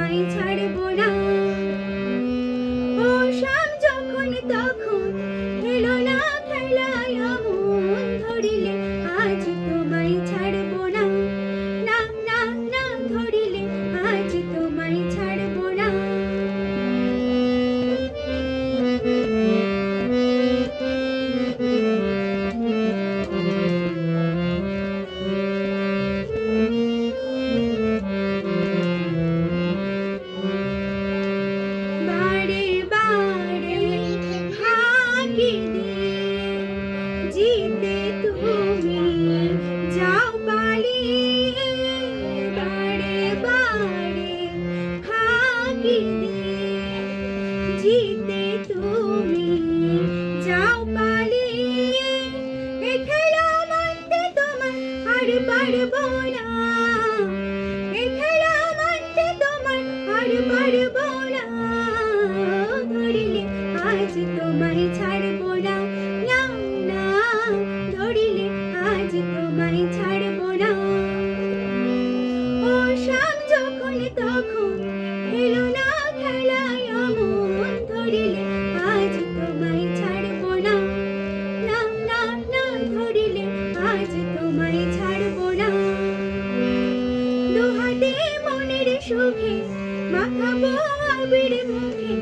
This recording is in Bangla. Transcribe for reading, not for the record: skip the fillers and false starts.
তোমায় ছাড়বো না। ও শাম যখন তখন এলো না খেলায় আমন ধরিলে আজ তোমায় ছাড়বো না। না না না ধরিলে আজ তোমায় ছাড়বো না। বারে বারে ফাঁকি দিয়ে জিতে তুমি যাও পালিয়ে। বারে বারে ফাঁকি দিয়ে জিতে তুমি যাও পালিয়ে। এ খেলা মানতে তোমার আর পারবো না। এ খেলা মানতে তোমার আর পারবো না। ধরিলে আজ তোমায় ছাড়বো না। না না ধরিলে আজ তোমায় ছাড়বো না। ও শাম যখন তখন এলো না খেলায় আমন ধরিলে আজ তোমায় ছাড়বো না। না না না ধরিলে আজ তোমায় ছাড়বো না। দুহাতে মনের সুখে মাখাবো আবির মুখে